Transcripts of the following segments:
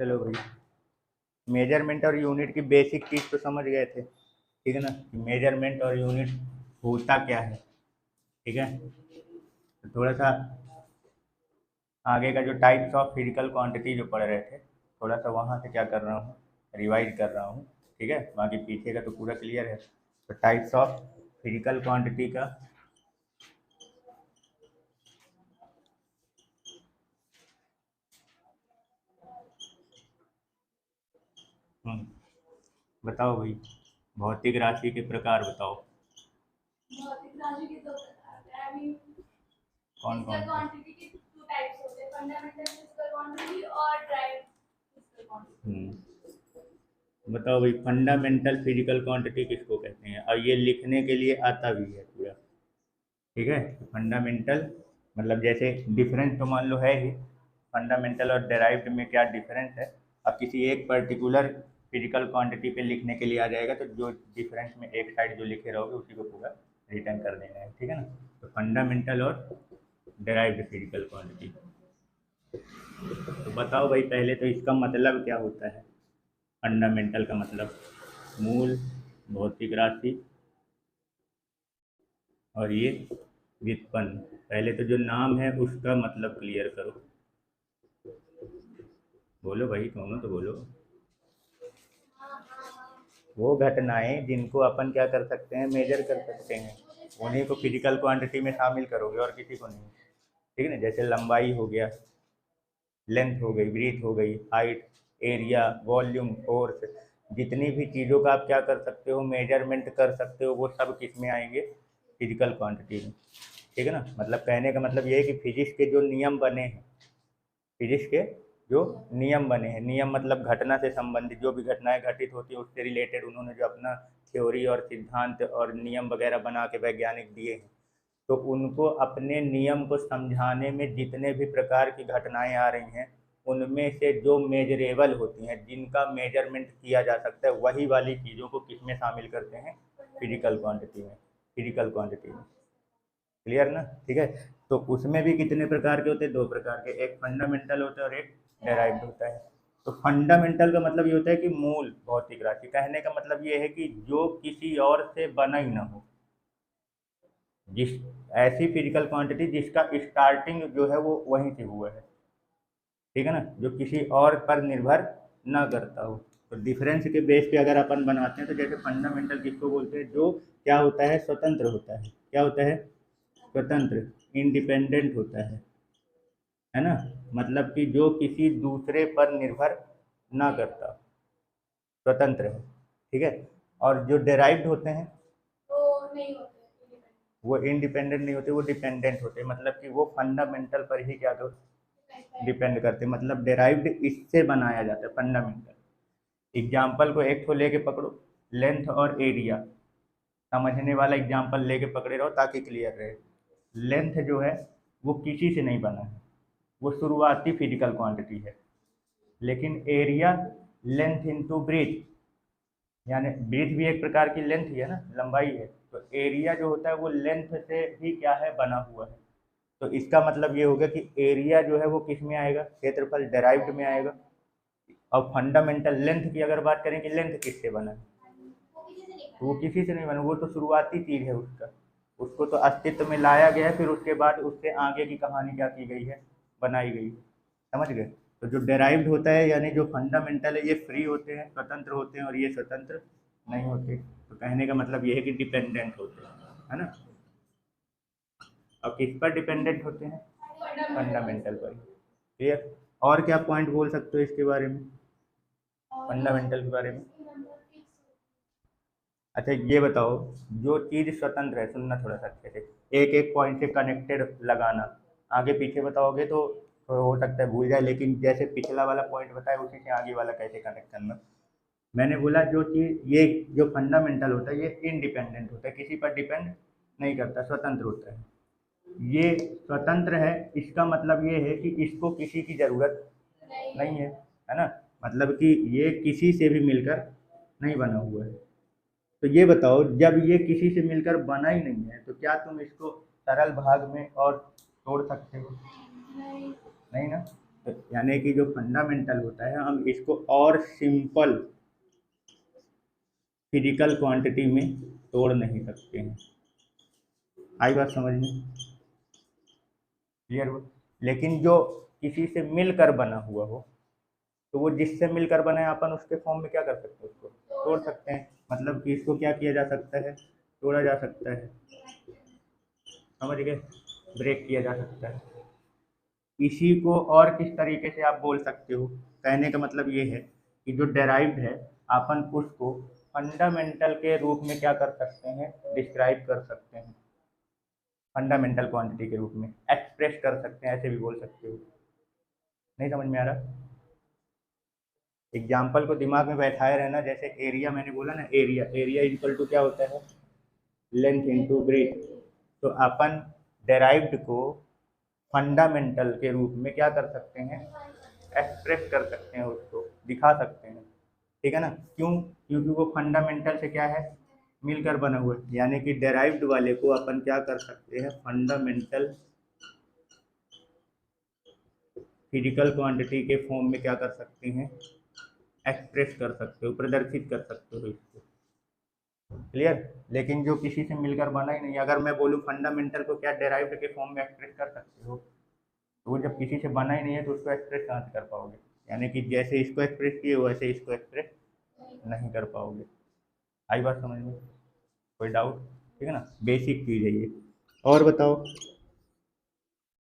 चलो भाई, मेजरमेंट और यूनिट की बेसिक चीज़ तो समझ गए थे, ठीक है ना, कि मेजरमेंट और यूनिट होता क्या है। ठीक है, तो थोड़ा सा आगे का जो टाइप्स ऑफ फिजिकल क्वांटिटी जो पढ़ रहे थे, थोड़ा सा वहाँ से क्या कर रहा हूँ, रिवाइज कर रहा हूँ। ठीक है, बाकी पीछे का तो पूरा क्लियर है। तो टाइप्स ऑफ फिजिकल क्वांटिटी का बताओ भाई, भौतिक राशि के प्रकार बताओ। भौतिक राशि के दो प्रकार है अभी। कौन कौन क्वांटिटी के टू टाइप्स होते हैं, फंडामेंटल फिजिकल क्वांटिटी और ड्राइव फिजिकल क्वांटिटी। बताओ भाई, फंडामेंटल फिजिकल क्वांटिटी किसको कहते हैं, और ये लिखने के लिए आता भी है पूरा। ठीक है, फंडामेंटल मतलब जैसे डिफरेंस तो मान लो है ही, फंडामेंटल और डेराइव्ड में क्या डिफरेंस है। अब किसी एक पर्टिकुलर फिजिकल क्वांटिटी पे लिखने के लिए आ जाएगा, तो जो डिफरेंस में एक साइड जो लिखे रहोगे उसी को पूरा रिटर्न कर देना है। ठीक है ना, तो फंडामेंटल और डेराइव्ड फिजिकल क्वांटिटी। तो बताओ भाई, पहले तो इसका मतलब क्या होता है। फंडामेंटल का मतलब मूल, भौतिक राशि, और ये व्युत्पन्न। पहले तो जो नाम है उसका मतलब क्लियर करो। बोलो भाई, दोनों तो बोलो। वो घटनाएं जिनको अपन क्या कर सकते हैं, मेजर कर सकते हैं, उन्हीं को फिजिकल क्वांटिटी में शामिल करोगे और किसी को नहीं। ठीक है ना, जैसे लंबाई हो गया, लेंथ हो गई, ब्रीथ हो गई, हाइट, एरिया, वॉल्यूम, फोर्स, जितनी भी चीज़ों का आप क्या कर सकते हो, मेजरमेंट कर सकते हो, वो सब किस में आएंगे, फिजिकल क्वांटिटी में। ठीक है ना, मतलब कहने का मतलब ये है कि फिजिक्स के जो नियम बने हैं, फिजिक्स के जो नियम बने हैं, नियम मतलब घटना से संबंधित जो भी घटनाएं घटित होती है उससे रिलेटेड उन्होंने जो अपना थ्योरी और सिद्धांत और नियम वगैरह बना के वैज्ञानिक दिए हैं, तो उनको अपने नियम को समझाने में जितने भी प्रकार की घटनाएं आ रही हैं, उनमें से जो मेजरेबल होती हैं, जिनका मेजरमेंट किया जा सकता है, वही वाली चीज़ों को किस में शामिल करते हैं, फिजिकल क्वांटिटी में। फिजिकल क्वांटिटी में क्लियर ना। ठीक है, तो उसमें भी कितने प्रकार के होते हैं, दो प्रकार के, एक फंडामेंटल होता है और एक डेराइव्ड होता है। तो फंडामेंटल का मतलब ये होता है कि मूल भौतिक राशि, कहने का मतलब ये है कि जो किसी और से बना ही ना हो, जिस ऐसी फिजिकल क्वांटिटी जिसका स्टार्टिंग जो है वो वहीं से हुआ है। ठीक है ना, जो किसी और पर निर्भर ना करता हो। तो डिफरेंस के बेस पे अगर अपन बनाते हैं, तो जैसे फंडामेंटल किसको बोलते हैं, जो क्या होता है, स्वतंत्र होता है। क्या होता है, स्वतंत्र, इंडिपेंडेंट होता है ना, मतलब कि जो किसी दूसरे पर निर्भर ना करता, स्वतंत्र है। ठीक है, और जो डेराइव्ड होते हैं वो नहीं होते, वो इंडिपेंडेंट नहीं होते, वो डिपेंडेंट होते हैं, मतलब कि वो फंडामेंटल पर ही क्या डिपेंड करते हैं, मतलब डेराइव्ड इससे बनाया जाता है फंडामेंटल। एग्जाम्पल को एक तो लेके पकड़ो, लेंथ और एरिया, समझने वाला एग्जाम्पल लेके पकड़े रहो ताकि क्लियर रहे। लेंथ जो है वो किसी से नहीं बना है, वो शुरुआती फिजिकल क्वांटिटी है। लेकिन एरिया, लेंथ इंटू ब्रीथ, यानी ब्रीथ भी एक प्रकार की लेंथ ही है ना, लंबाई है, तो एरिया जो होता है वो लेंथ से ही क्या है, बना हुआ है। तो इसका मतलब ये होगा कि एरिया जो है वो किस में आएगा, क्षेत्रफल डेराइव्ड में आएगा। और फंडामेंटल लेंथ की अगर बात करें कि लेंथ किससे बना है, तो वो किसी से नहीं बना, वो तो शुरुआती चीज़ है उसका, उसको तो अस्तित्व में लाया गया है, फिर उसके बाद उससे आगे की कहानी क्या की गई है, बनाई गई। समझ गए। तो जो डेराइव्ड होता है यानी जो फंडामेंटल है, ये फ्री होते हैं, स्वतंत्र होते हैं, और ये स्वतंत्र नहीं होते। तो कहने का मतलब ये है कि डिपेंडेंट होते हैं, है ना। और किस पर डिपेंडेंट होते हैं, फंडामेंटल पर। क्लियर। और क्या पॉइंट बोल सकते हो इसके बारे में, फंडामेंटल के बारे में। अच्छा ये बताओ, जो चीज़ स्वतंत्र है, सुनना थोड़ा सा अच्छे से, एक एक पॉइंट से कनेक्टेड लगाना, आगे पीछे बताओगे तो हो सकता है भूल जाए, लेकिन जैसे पिछला वाला पॉइंट बताया उसी से आगे वाला कैसे कनेक्ट करना। मैंने बोला जो चीज़ ये जो फंडामेंटल होता है ये इंडिपेंडेंट होता है, किसी पर डिपेंड नहीं करता, स्वतंत्र होता है। ये स्वतंत्र है, इसका मतलब ये है कि इसको किसी की ज़रूरत नहीं है ना, मतलब कि ये किसी से भी मिलकर नहीं बना हुआ है। तो ये बताओ, जब ये किसी से मिलकर बना ही नहीं है, तो क्या तुम इसको सरल भाग में और तोड़ सकते हो, नहीं ना। तो यानी कि जो फंडामेंटल होता है हम इसको और सिंपल फिजिकल क्वांटिटी में तोड़ नहीं सकते हैं। आई बात समझ में? क्लियर हो? लेकिन जो किसी से मिलकर बना हुआ हो, तो वो जिससे मिलकर बना है अपन उसके फॉर्म में क्या कर सकते हैं, उसको तोड़ सकते हैं। मतलब कि इसको क्या किया जा सकता है, तोड़ा जा सकता है। समझ गए? ब्रेक किया जा सकता है। इसी को और किस तरीके से आप बोल सकते हो, कहने का मतलब ये है कि जो डेराइव्ड है अपन उसको फंडामेंटल के रूप में क्या कर सकते हैं, डिस्क्राइब कर सकते हैं। फंडामेंटल क्वांटिटी के रूप में एक्सप्रेस कर सकते हैं, ऐसे भी बोल सकते हो। नहीं समझ में आ रहा? एग्जाम्पल को दिमाग में बैठाए रहना। जैसे एरिया मैंने बोला ना, एरिया एरिया इक्वल टू क्या होता है, लेंथ इंटू ब्रेथ। तो अपन डेराइव्ड को फंडामेंटल के रूप में क्या कर सकते हैं, एक्सप्रेस कर सकते हैं, उसको दिखा सकते हैं। ठीक है ना? क्यों? क्योंकि वो फंडामेंटल से क्या है, मिलकर बना हुआ है। यानी कि डेराइव्ड वाले को अपन क्या कर सकते हैं, फंडामेंटल फिजिकल क्वांटिटी के फॉर्म में क्या कर सकते हैं, एक्सप्रेस कर सकते हो, प्रदर्शित कर सकते हो इसको। क्लियर? लेकिन जो किसी से मिलकर बना ही नहीं, अगर मैं बोलूँ फंडामेंटल को क्या डेराइव्ड के फॉर्म में एक्सप्रेस कर सकते हो, तो वो जब किसी से बना ही नहीं है तो उसको एक्सप्रेस कहाँ से कर पाओगे? यानी कि जैसे इसको एक्सप्रेस किए वैसे इसको एक्सप्रेस नहीं कर पाओगे। आई बात समझ में? कोई डाउट? ठीक है ना, बेसिक चीज़ है ये। और बताओ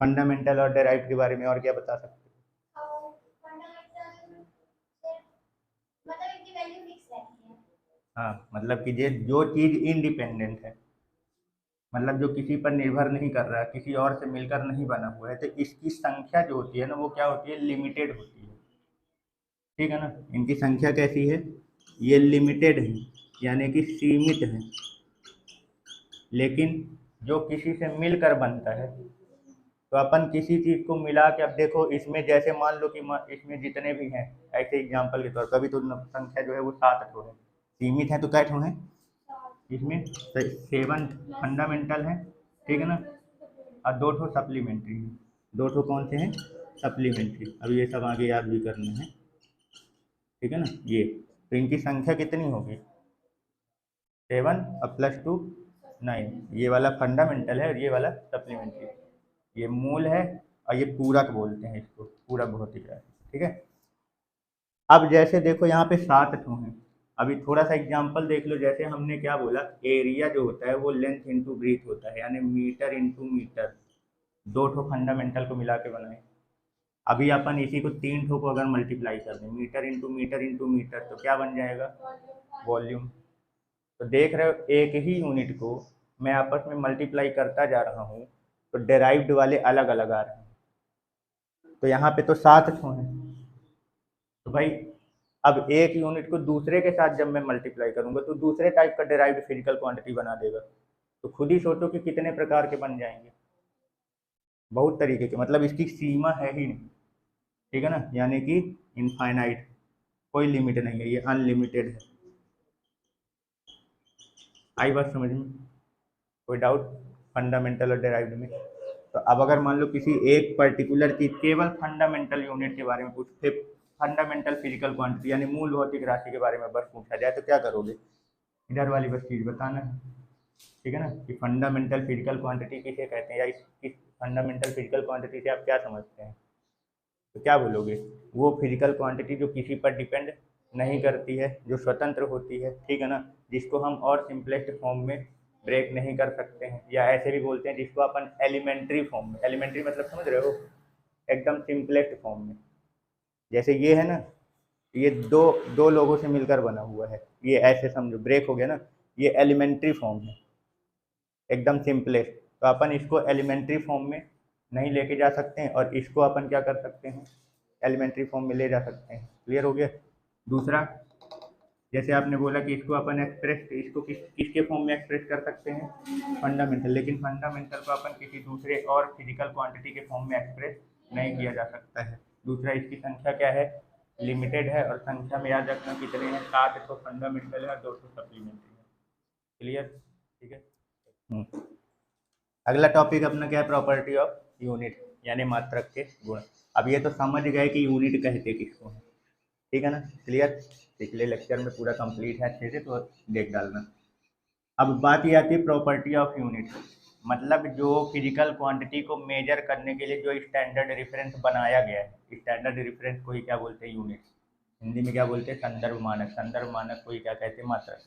फंडामेंटल और डेराइव्ड के बारे में और क्या बता सकते हो? हाँ, मतलब कि जो चीज़ इंडिपेंडेंट है, मतलब जो किसी पर निर्भर नहीं कर रहा है, किसी और से मिलकर नहीं बना हुआ है, तो इसकी संख्या जो होती है ना वो क्या होती है, लिमिटेड होती है। ठीक है ना? इनकी संख्या कैसी है, ये लिमिटेड है, यानी कि सीमित है। लेकिन जो किसी से मिलकर बनता है, तो अपन किसी चीज़ को मिला के, अब देखो इसमें जैसे मान लो कि इसमें जितने भी हैं, ऐसे एग्जाम्पल के तौर पर, अभी तो संख्या जो है वो 7 ठो है, सीमित है तो कै ठो है इसमें, 7 फंडामेंटल है। ठीक है ना? और 2 ठो सप्लीमेंट्री है। 2 ठो कौन से हैं, सप्लीमेंट्री। अब ये सब आगे याद भी करना है। ठीक है ना? ये तो इनकी संख्या कितनी होगी, 7 और +2 9। ये वाला फंडामेंटल है और ये वाला सप्लीमेंट्री। ये मूल है और ये पूरक बोलते हैं इसको, पूरक भौतिक राशि। ठीक है? अब जैसे देखो यहाँ पे 7 ठो हैं। अभी थोड़ा सा एग्जांपल देख लो। जैसे हमने क्या बोला, एरिया जो होता है वो लेंथ इंटू ब्रीथ होता है, यानी मीटर इंटू मीटर। 2 ठो फंडामेंटल को मिला के बनाए। अभी अपन इसी को 3 ठो को अगर मल्टीप्लाई कर दें, metre into metre into metre, तो क्या बन जाएगा, वॉल्यूम। तो देख रहे हो एक ही यूनिट को मैं आपस में मल्टीप्लाई करता जा रहा हूँ, तो डेराइव्ड वाले अलग अलग आ रहे हैं। तो यहाँ पे तो 7 ठो हैं। तो भाई अब एक यूनिट को दूसरे के साथ जब मैं मल्टीप्लाई करूंगा तो दूसरे टाइप का डेराइव्ड फिजिकल क्वांटिटी बना देगा। तो खुद ही सोचो कि कितने प्रकार के बन जाएंगे, बहुत तरीके के। मतलब इसकी सीमा है ही नहीं। ठीक है ना? यानी कि इनफाइनाइट, कोई लिमिट नहीं है, ये अनलिमिटेड है। आई बात समझ में? कोई डाउट फंडामेंटल और डेराइव्ड में? तो अब अगर मान लो किसी एक पर्टिकुलर चीज, केवल फंडामेंटल यूनिट के बारे में पूछते, फंडामेंटल फिजिकल क्वांटिटी यानी मूल भौतिक राशि के बारे में बस पूछा जाए, तो क्या करोगे, इधर वाली बस चीज बताना है। ठीक है ना, कि फंडामेंटल फिजिकल क्वांटिटी किसे कहते हैं, या इस फंडामेंटल फिजिकल क्वांटिटी से आप क्या समझते हैं, तो क्या बोलोगे, वो फिजिकल क्वांटिटी जो किसी पर डिपेंड नहीं करती है, जो स्वतंत्र होती है। ठीक है ना? जिसको हम और सिंपलेस्ट फॉर्म में ब्रेक नहीं कर सकते हैं, या ऐसे भी बोलते हैं जिसको अपन एलिमेंट्री फॉर्म में, एलिमेंट्री मतलब समझ रहे हो, एकदम सिंपलेस्ट फॉर्म में। जैसे ये है ना, ये दो दो लोगों से मिलकर बना हुआ है, ये ऐसे समझो ब्रेक हो गया ना, ये एलिमेंट्री फॉर्म है, एकदम सिंपलेस्ट। तो अपन इसको एलिमेंट्री फॉर्म में नहीं लेके जा सकते हैं, और इसको अपन क्या कर सकते हैं, एलिमेंट्री फॉर्म में ले जा सकते हैं। क्लियर हो गया? दूसरा, जैसे आपने बोला कि इसको अपन एक्सप्रेस, इसको किसके फॉर्म में एक्सप्रेस कर सकते हैं, फंडामेंटल। लेकिन फंडामेंटल को अपन किसी दूसरे और फिजिकल क्वांटिटी के फॉर्म में एक्सप्रेस नहीं किया जा सकता है। दूसरा, इसकी संख्या क्या है, लिमिटेड है, और संख्या में याद रखना कितने हैं, 7 तो फंडामेंटल है और 2 सप्लीमेंट्री है। क्लियर? ठीक है। अगला टॉपिक अपना क्या है, प्रॉपर्टी ऑफ यूनिट। यानी मात्रक के गुण। अब ये तो समझ गए कि यूनिट कहते किसको हैं, ठीक है ना, क्लियर। पिछले लेक्चर में पूरा कंप्लीट है अच्छे से, तो देख डालना। अब बात ये आती है प्रॉपर्टी ऑफ यूनिट, मतलब जो फिजिकल क्वांटिटी को मेजर करने के लिए जो स्टैंडर्ड रेफरेंस बनाया गया है, स्टैंडर्ड रेफरेंस को ही क्या बोलते हैं, यूनिट। हिंदी में क्या बोलते हैं, संदर्भ मानक। संदर्भ मानक को ही क्या कहते हैं, मात्रक।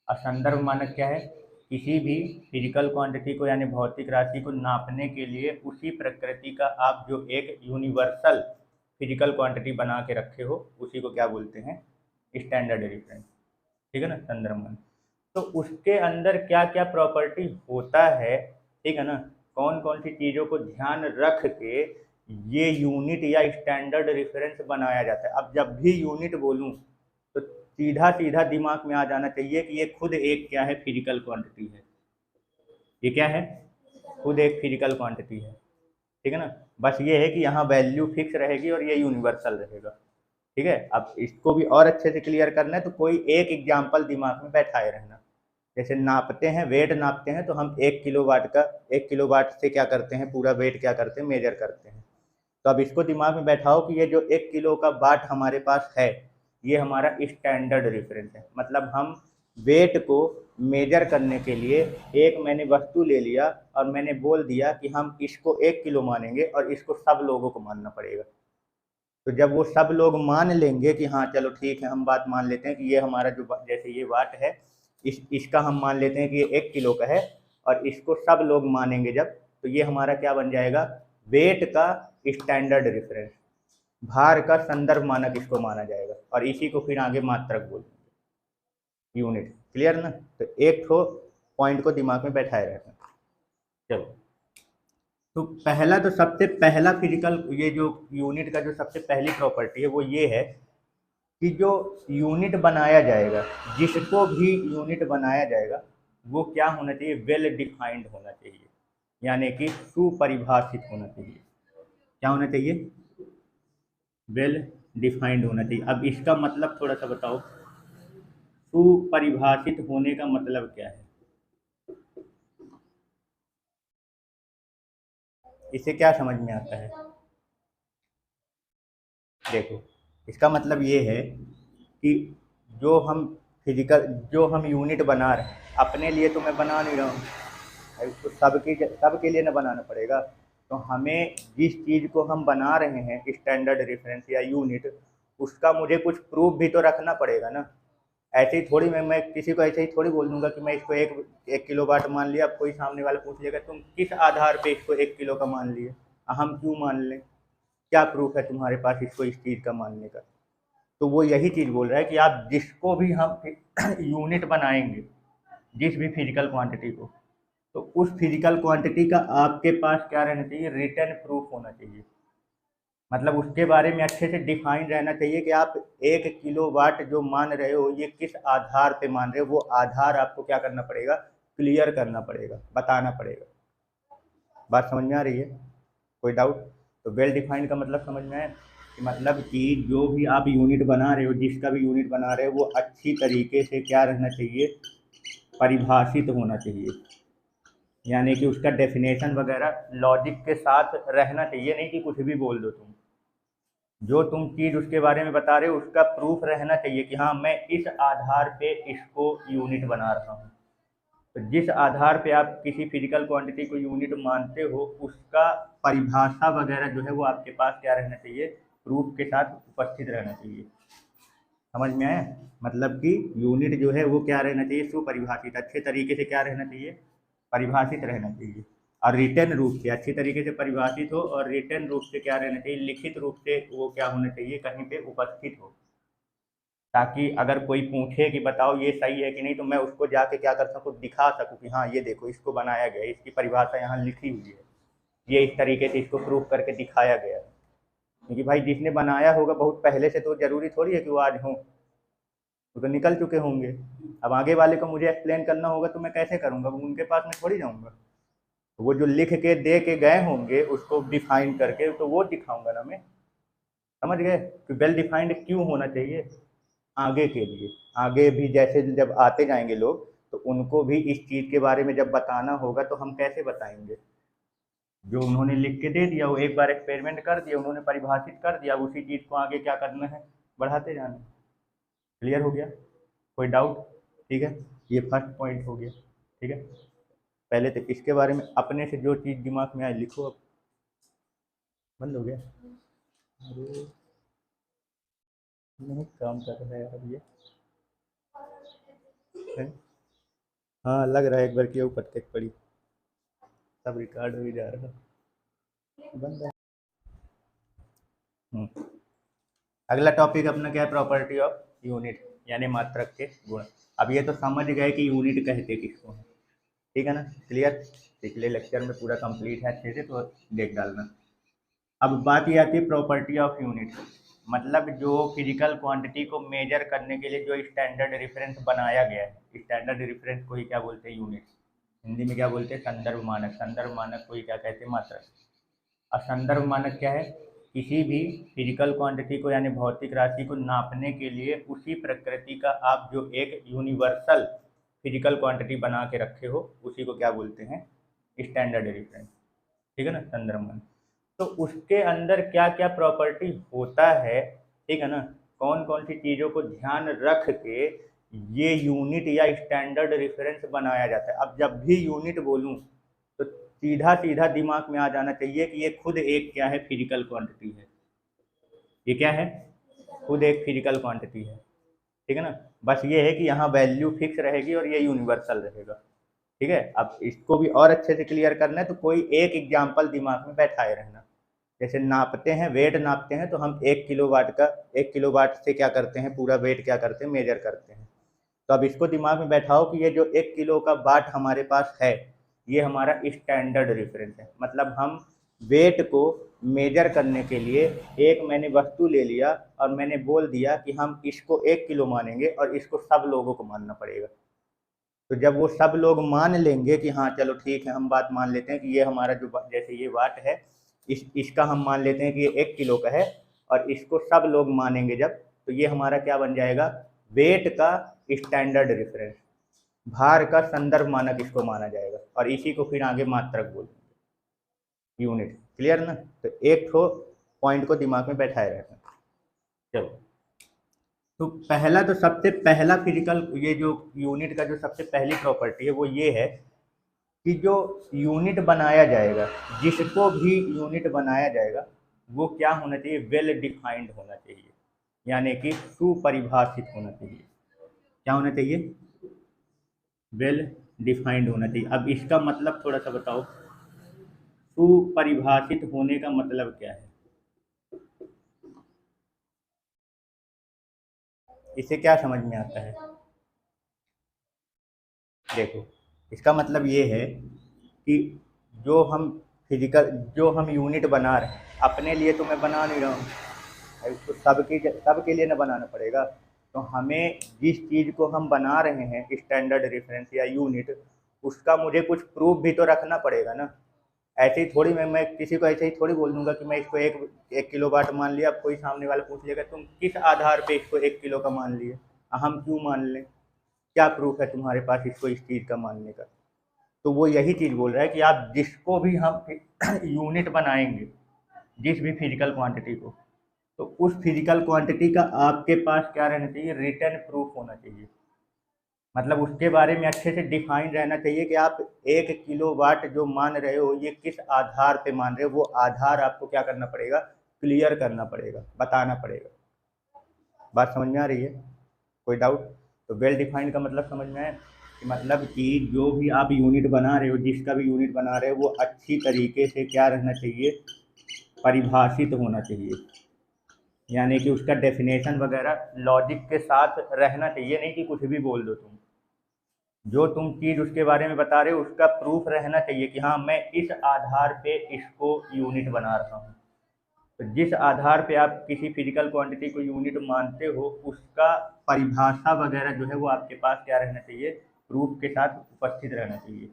और संदर्भ मानक क्या है, किसी भी फिजिकल क्वांटिटी को यानी भौतिक राशि को नापने के लिए उसी प्रकृति का आप जो एक यूनिवर्सल फिजिकल क्वांटिटी बना के रखे हो, उसी को क्या बोलते हैं, स्टैंडर्ड रेफरेंस, ठीक है ना, संदर्भ मानक। तो उसके अंदर क्या क्या प्रॉपर्टी होता है, ठीक है ना, कौन कौन सी चीज़ों को ध्यान रख के ये यूनिट या स्टैंडर्ड रेफरेंस बनाया जाता है। अब जब भी यूनिट बोलूं तो सीधा सीधा दिमाग में आ जाना चाहिए कि ये खुद एक क्या है, फिजिकल क्वांटिटी है। ये क्या है, खुद एक फिजिकल क्वांटिटी है, ठीक है ना। बस ये है कि यहाँ वैल्यू फिक्स रहेगी और ये यूनिवर्सल रहेगा, ठीक है। अब इसको भी और अच्छे से क्लियर करना है तो कोई एक एग्जाम्पल दिमाग में बैठाए रहना। जैसे नापते हैं, वेट नापते हैं, तो हम 1 किलोवाट का, 1 किलोवाट से क्या करते हैं, पूरा वेट क्या करते हैं, मेजर करते हैं। तो अब इसको दिमाग में बैठाओ कि ये जो 1 किलो का वाट हमारे पास है, ये हमारा स्टैंडर्ड रेफरेंस है। मतलब हम वेट को मेजर करने के लिए एक मैंने वस्तु ले लिया और मैंने बोल दिया कि हम इसको 1 किलो मानेंगे और इसको सब लोगों को मानना पड़ेगा। तो जब वो सब लोग मान लेंगे कि हाँ चलो ठीक है, हम बात मान लेते हैं कि ये हमारा जो जैसे ये वाट है, इसका हम मान लेते हैं कि ये 1 किलो का है, और इसको सब लोग मानेंगे जब, तो ये हमारा क्या बन जाएगा, वेट का स्टैंडर्ड रेफरेंस, भार का संदर्भ मानक इसको माना जाएगा, और इसी को फिर आगे मात्रक बोलेंगे, यूनिट। क्लियर ना। तो एक तो पॉइंट को दिमाग में बैठाए रहना। चलो, तो पहला, तो सबसे पहला फिजिकल, ये जो यूनिट का जो सबसे पहली प्रॉपर्टी है वो ये है कि जो यूनिट बनाया जाएगा, जिसको भी यूनिट बनाया जाएगा, वो क्या होना चाहिए, वेल डिफाइंड होना चाहिए, यानी कि सुपरिभाषित होना चाहिए। क्या होना चाहिए, वेल डिफाइंड होना चाहिए। अब इसका मतलब थोड़ा सा बताओ, सुपरिभाषित होने का मतलब क्या है, इसे क्या समझ में आता है। देखो, इसका मतलब ये है कि जो हम फिजिकल, जो हम यूनिट बना रहे हैं, अपने लिए तो मैं बना नहीं रहा हूँ, इसको सबके लिए ना बनाना पड़ेगा। तो हमें जिस चीज़ को हम बना रहे हैं स्टैंडर्ड रेफरेंस या यूनिट, उसका मुझे कुछ प्रूफ भी तो रखना पड़ेगा ना। ऐसे ही थोड़ी मैं किसी को ऐसे ही थोड़ी बोल दूंगा कि मैं इसको एक 1 किलोवाट मान लिया। अब कोई सामने वाला पूछ लेगा तुम किस आधार पे इसको 1 किलो का मान लिए, हम क्यों मान लें, क्या प्रूफ है तुम्हारे पास इसको इस चीज़ का मानने का। तो वो यही चीज़ बोल रहा है कि आप जिसको भी हम यूनिट बनाएंगे, जिस भी फिजिकल क्वांटिटी को, तो उस फिजिकल क्वांटिटी का आपके पास क्या रहना चाहिए, रिटर्न प्रूफ होना चाहिए। मतलब उसके बारे में अच्छे से डिफाइन रहना चाहिए कि आप 1 किलोवाट जो मान रहे हो ये किस आधार पे मान रहे हो, वो आधार आपको क्या करना पड़ेगा, क्लियर करना पड़ेगा, बताना पड़ेगा। बात समझ में आ रही है, कोई डाउट। तो वेल डिफाइंड का मतलब समझ में आया कि मतलब कि जो भी आप यूनिट बना रहे हो, जिसका भी यूनिट बना रहे हो, वो अच्छी तरीके से क्या रहना चाहिए, परिभाषित होना चाहिए, यानी कि उसका डेफिनेशन वगैरह लॉजिक के साथ रहना चाहिए, नहीं कि कुछ भी बोल दो तुम। जो तुम चीज़ उसके बारे में बता रहे हो उसका प्रूफ रहना चाहिए कि हाँ मैं इस आधार पे इसको यूनिट बना रहा हूँ। तो जिस आधार पे आप किसी फिजिकल क्वांटिटी को यूनिट मानते हो, उसका परिभाषा वगैरह जो है वो आपके पास क्या रहना चाहिए, प्रूफ के साथ उपस्थित रहना चाहिए। समझ में आया, मतलब कि यूनिट जो है वो क्या रहना चाहिए, सुपरिभाषित, अच्छे तरीके से क्या रहना चाहिए, परिभाषित रहना चाहिए, और रिटर्न रूप से अच्छी तरीके से परिभाषित हो, और रिटर्न रूप से क्या रहना चाहिए, लिखित रूप से वो क्या होना चाहिए, कहीं पे उपस्थित हो, ताकि अगर कोई पूछे कि बताओ ये सही है कि नहीं, तो मैं उसको जाके क्या कर सकूँ, दिखा सकूँ कि हाँ ये देखो इसको बनाया गया है, इसकी परिभाषा यहाँ लिखी हुई है, ये इस तरीके से इसको प्रूफ करके दिखाया गया है। क्योंकि भाई जिसने बनाया होगा बहुत पहले से, तो जरूरी थोड़ी है कि वो आज हो, वो तो निकल चुके होंगे। अब आगे वाले को मुझे एक्सप्लेन करना होगा तो मैं कैसे करूँगा, उनके पास में थोड़ी जाऊँगा। तो वो जो लिख के दे के गए होंगे उसको डिफाइन करके, तो वो दिखाऊंगा ना मैं। समझ गए कि वेल डिफाइंड क्यों होना चाहिए, आगे के लिए, आगे भी जैसे जब आते जाएंगे लोग, तो उनको भी इस चीज़ के बारे में जब बताना होगा तो हम कैसे बताएंगे। जो उन्होंने लिख के दे दिया, वो एक बार एक्सपेरिमेंट कर दिया, उन्होंने परिभाषित कर दिया, उसी चीज़ को आगे क्या करना है, बढ़ाते जाना है। क्लियर हो गया? कोई डाउट? ठीक है, ये फर्स्ट पॉइंट हो गया। ठीक है, पहले तो इसके बारे में अपने से जो चीज़ दिमाग में आए लिखो। अब बंद हो गया, अरे नहीं काम कर रहा है यार अब ये है? हाँ लग रहा है, एक बार किया ऊपर तक पड़ी, सब रिकॉर्ड हो ही जा रहा है। बंद है। अगला टॉपिक अपना क्या है, प्रॉपर्टी ऑफ यूनिट, यानी मात्रक के गुण। अब ये तो समझ गए कि यूनिट कहते किसको हैं, ठीक है ना, क्लियर। पिछले लेक्चर में पूरा कंप्लीट है अच्छे से, तो देख डालना। अब बात ये आती है प्रॉपर्टी ऑफ यूनिट, मतलब जो फिजिकल क्वांटिटी को मेजर करने के लिए जो स्टैंडर्ड रेफरेंस बनाया गया है, स्टैंडर्ड रेफरेंस को ही क्या बोलते हैं, यूनिट। हिंदी में क्या बोलते हैं, संदर्भ मानक। संदर्भ मानक को ही क्या कहते हैं, मात्रक। और संदर्भ मानक क्या है, किसी भी फिजिकल क्वांटिटी को यानी भौतिक राशि को नापने के लिए उसी प्रकृति का आप जो एक यूनिवर्सल फिजिकल क्वांटिटी बना के रखे हो, उसी को क्या बोलते हैं, स्टैंडर्ड रेफरेंस। ठीक है ना, संदर्भ मानक। तो उसके अंदर क्या क्या प्रॉपर्टी होता है, ठीक है ना, कौन कौन सी चीज़ों को ध्यान रख के ये यूनिट या स्टैंडर्ड रेफरेंस बनाया जाता है। अब जब भी यूनिट बोलूं तो सीधा सीधा दिमाग में आ जाना चाहिए कि ये खुद एक क्या है, फिजिकल क्वांटिटी है। ये क्या है, खुद एक फिजिकल क्वांटिटी है। ठीक है ना, बस ये है कि यहाँ वैल्यू फिक्स रहेगी और ये यूनिवर्सल रहेगा। ठीक है, अब इसको भी और अच्छे से क्लियर करना है तो कोई एक एग्जाम्पल दिमाग में बैठाए रहना। जैसे नापते हैं, वेट नापते हैं, तो हम 1 किलोवाट का, 1 किलोवाट से क्या करते हैं, पूरा वेट क्या करते हैं, मेजर करते हैं। तो अब इसको दिमाग में बैठाओ कि ये जो 1 किलो का वाट हमारे पास है, ये हमारा स्टैंडर्ड रेफरेंस है। मतलब हम वेट को मेजर करने के लिए एक मैंने वस्तु ले लिया और मैंने बोल दिया कि हम इसको 1 किलो मानेंगे और इसको सब लोगों को मानना पड़ेगा। तो जब वो सब लोग मान लेंगे कि हाँ चलो ठीक है, हम बात मान लेते हैं कि ये हमारा जो जैसे ये वाट है, इसका हम मान लेते हैं कि ये 1 किलो का है, और इसको सब लोग मानेंगे जब, तो ये हमारा क्या बन जाएगा, वेट का स्टैंडर्ड रेफरेंस, भार का संदर्भ मानक इसको माना जाएगा, और इसी को फिर आगे मात्रक बोलेंगे, यूनिट। क्लियर ना? तो एक ठो पॉइंट को दिमाग में बैठाए रहना। चलो, तो पहला, तो सबसे पहला फिजिकल, ये जो यूनिट का जो सबसे पहली प्रॉपर्टी है वो ये है कि जो यूनिट बनाया जाएगा, जिसको भी यूनिट बनाया जाएगा, वो क्या होना चाहिए, वेल डिफाइंड होना चाहिए, यानी कि सुपरिभाषित होना चाहिए। क्या होना चाहिए, वेल डिफाइंड होना चाहिए। अब इसका मतलब थोड़ा सा बताओ, सुपरिभाषित होने का मतलब क्या है, इसे क्या समझ में आता है? देखो, इसका मतलब ये है कि जो हम फिजिकल, जो हम यूनिट बना रहे हैं, अपने लिए तो मैं बना नहीं रहा हूँ, इसको सबके लिए ना बनाना पड़ेगा। तो हमें जिस चीज़ को हम बना रहे हैं स्टैंडर्ड रेफरेंस या यूनिट, उसका मुझे कुछ प्रूफ भी तो रखना पड़ेगा ना। ऐसे ही थोड़ी मैं किसी को ऐसे ही थोड़ी बोल दूंगा कि मैं इसको एक 1 किलोवाट मान लिया। अब कोई सामने वाला पूछ लेगा तुम किस आधार पे इसको 1 किलो का मान लिए, हम क्यों मान लें, क्या प्रूफ है तुम्हारे पास इसको इस चीज़ का मानने का। तो वो यही चीज़ बोल रहा है कि आप जिसको भी हम यूनिट बनाएंगे, जिस भी फिजिकल क्वांटिटी को, तो उस फिजिकल क्वांटिटी का आपके पास क्या रहना चाहिए, रिटर्न प्रूफ होना चाहिए। मतलब उसके बारे में अच्छे से डिफाइन रहना चाहिए कि आप 1 किलोवाट जो मान रहे हो ये किस आधार पे मान रहे हो, वो आधार आपको क्या करना पड़ेगा, क्लियर करना पड़ेगा, बताना पड़ेगा। बात समझ में आ रही है? कोई डाउट? तो वेल डिफाइंड का मतलब समझ में आया कि मतलब कि जो भी आप यूनिट बना रहे हो, जिसका भी यूनिट बना रहे हो, वो अच्छी तरीके से क्या रहना चाहिए, परिभाषित होना चाहिए, यानी कि उसका डेफिनेशन वगैरह लॉजिक के साथ रहना चाहिए, नहीं कि कुछ भी बोल दो तुम। जो तुम चीज़ उसके बारे में बता रहे हो उसका प्रूफ रहना चाहिए कि हाँ मैं इस आधार पे इसको यूनिट बना रहा हूँ। तो जिस आधार पे आप किसी फिजिकल क्वांटिटी को यूनिट मानते हो, उसका परिभाषा वगैरह जो है वो आपके पास क्या रहना चाहिए, प्रूफ के साथ उपस्थित रहना चाहिए।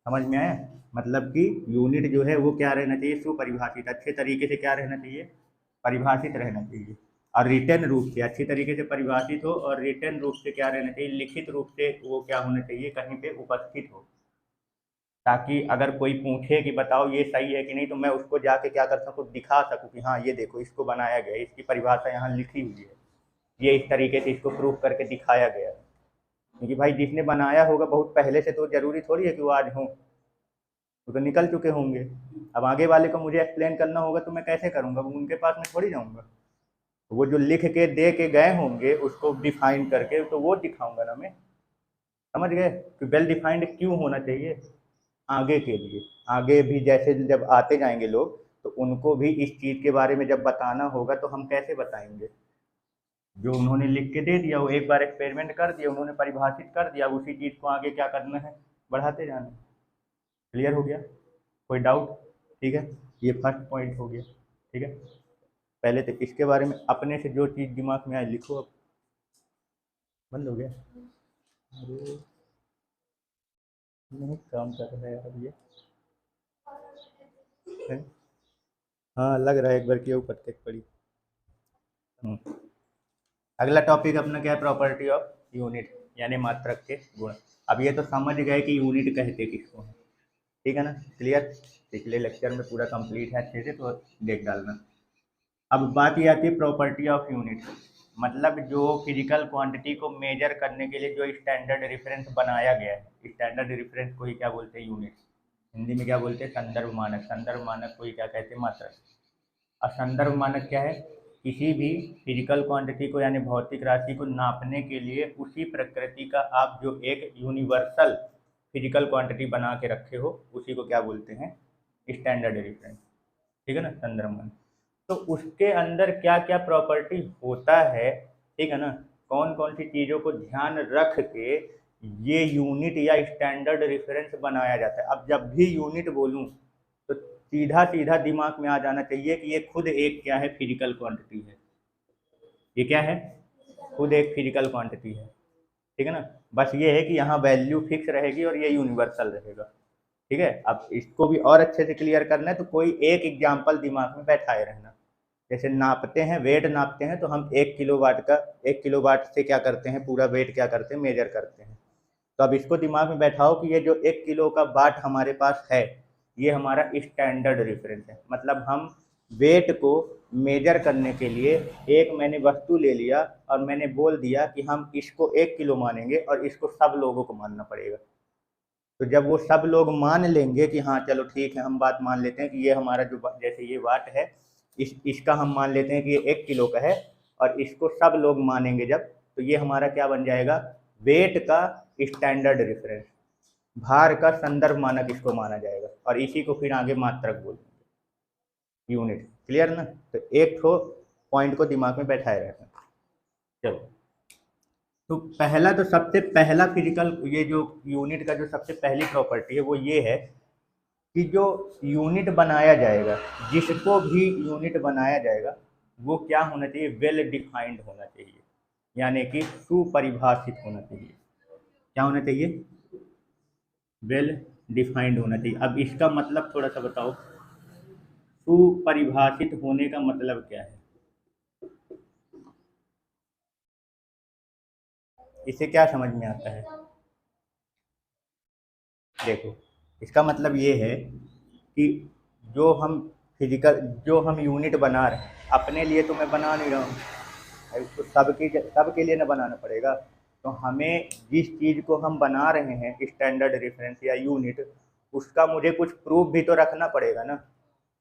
समझ में आया? मतलब कि यूनिट जो है वो क्या रहना चाहिए, सुपरिभाषित, अच्छे तरीके से क्या रहना चाहिए, परिभाषित रहना चाहिए, और रिटर्न रूप से अच्छी तरीके से परिभाषित हो, और रिटर्न रूप से क्या रहना चाहिए, लिखित रूप से वो क्या होना चाहिए, कहीं पे उपस्थित हो। ताकि अगर कोई पूछे कि बताओ ये सही है कि नहीं, तो मैं उसको जाके क्या कर सकूँ, दिखा सकूँ कि हाँ ये देखो इसको बनाया गया है, इसकी परिभाषा यहाँ लिखी हुई है, ये इस तरीके से इसको प्रूफ करके दिखाया गया है। क्योंकि भाई जिसने बनाया होगा बहुत पहले से, तो ज़रूरी थोड़ी है कि वो आज हो, वो तो निकल चुके होंगे। अब आगे वाले को मुझे एक्सप्लेन करना होगा तो मैं कैसे करूँगा, वो उनके पास में थोड़ी जाऊँगा। वो जो लिख के दे के गए होंगे उसको डिफाइन करके, तो वो दिखाऊंगा ना मैं। समझ गए कि वेल डिफाइंड क्यों होना चाहिए आगे के लिए। आगे भी जैसे जब आते जाएंगे लोग, तो उनको भी इस चीज़ के बारे में जब बताना होगा तो हम कैसे बताएंगे। जो उन्होंने लिख के दे दिया, वो एक बार एक्सपेरिमेंट कर दिया, उन्होंने परिभाषित कर दिया, उसी चीज़ को आगे क्या करना है, बढ़ाते जाना। क्लियर हो गया, कोई डाउट? ठीक है, ये फर्स्ट पॉइंट हो गया। ठीक है, पहले तो इसके बारे में अपने से जो चीज़ दिमाग में आए लिखो। अब बंद हो गया, अरे नहीं काम कर रहा है यार अब ये है? हाँ लग रहा है एक बार की ऊपर तक पड़ी। अगला टॉपिक अपना क्या है, प्रॉपर्टी ऑफ यूनिट, यानी मात्रक के गुण। अब ये तो समझ गए कि यूनिट कहते किसको हैं, ठीक है ना, क्लियर। पिछले लेक्चर में पूरा कंप्लीट है अच्छे से, तो देख डालना। अब बात ये आती है प्रॉपर्टी ऑफ यूनिट, मतलब जो फिजिकल क्वांटिटी को मेजर करने के लिए जो स्टैंडर्ड रेफरेंस बनाया गया है। स्टैंडर्ड रेफरेंस को ही क्या बोलते हैं, यूनिट। हिंदी में क्या बोलते हैं, संदर्भ मानक। संदर्भ मानक को ही क्या कहते हैं, मात्रक। और संदर्भ मानक क्या है, किसी भी फिजिकल क्वांटिटी को यानी भौतिक राशि को नापने के लिए उसी प्रकृति का आप जो एक यूनिवर्सल फिजिकल क्वांटिटी बना के रखे हो, उसी को क्या बोलते हैं, स्टैंडर्ड रेफरेंस। ठीक है ना, संदर्भ मानक। तो उसके अंदर क्या क्या प्रॉपर्टी होता है, ठीक है ना, कौन कौन सी चीज़ों को ध्यान रख के ये यूनिट या स्टैंडर्ड रेफरेंस बनाया जाता है। अब जब भी यूनिट बोलूं तो सीधा सीधा दिमाग में आ जाना चाहिए कि ये खुद एक क्या है, फिजिकल क्वांटिटी है। ये क्या है, खुद एक फिजिकल क्वांटिटी है। ठीक है ना, बस ये है कि यहाँ वैल्यू फिक्स रहेगी और ये यूनिवर्सल रहेगा। ठीक है, अब इसको भी और अच्छे से क्लियर करना है तो कोई एक एग्जाम्पल दिमाग में बैठाए रहना। जैसे नापते हैं, वेट नापते हैं, तो हम 1 किलोवाट का, 1 किलोवाट से क्या करते हैं, पूरा वेट क्या करते हैं, मेजर करते हैं। तो अब इसको दिमाग में बैठाओ कि ये जो 1 किलो का वाट हमारे पास है, ये हमारा स्टैंडर्ड रेफरेंस है। मतलब हम वेट को मेजर करने के लिए एक मैंने वस्तु ले लिया और मैंने बोल दिया कि हम इसको 1 किलो मानेंगे और इसको सब लोगों को मानना पड़ेगा। तो जब वो सब लोग मान लेंगे कि हाँ चलो ठीक है, हम बात मान लेते हैं कि ये हमारा जो जैसे ये वाट है, इसका हम मान लेते हैं कि ये 1 किलो का है, और इसको सब लोग मानेंगे जब, तो ये हमारा क्या बन जाएगा, वेट का स्टैंडर्ड रेफरेंस, भार का संदर्भ मानक इसको माना जाएगा, और इसी को फिर आगे मात्रक बोलेंगे, यूनिट। क्लियर ना, तो एक ठो पॉइंट को दिमाग में बैठाए रहना। चलो, तो पहला, तो सबसे पहला फिजिकल, ये जो यूनिट का जो सबसे पहली प्रॉपर्टी है वो ये है कि जो यूनिट बनाया जाएगा, जिसको भी यूनिट बनाया जाएगा, वो क्या होना चाहिए, वेल डिफाइंड होना चाहिए, यानी कि सुपरिभाषित होना चाहिए। क्या होना चाहिए, वेल डिफाइंड होना चाहिए। अब इसका मतलब थोड़ा सा बताओ, सुपरिभाषित होने का मतलब क्या है, इसे क्या समझ में आता है। देखो, इसका मतलब ये है कि जो हम फिजिकल, जो हम यूनिट बना रहे हैं, अपने लिए तो मैं बना नहीं रहा हूँ, इसको सबके लिए ना बनाना पड़ेगा। तो हमें जिस चीज़ को हम बना रहे हैं स्टैंडर्ड रेफरेंस या यूनिट, उसका मुझे कुछ प्रूफ भी तो रखना पड़ेगा ना।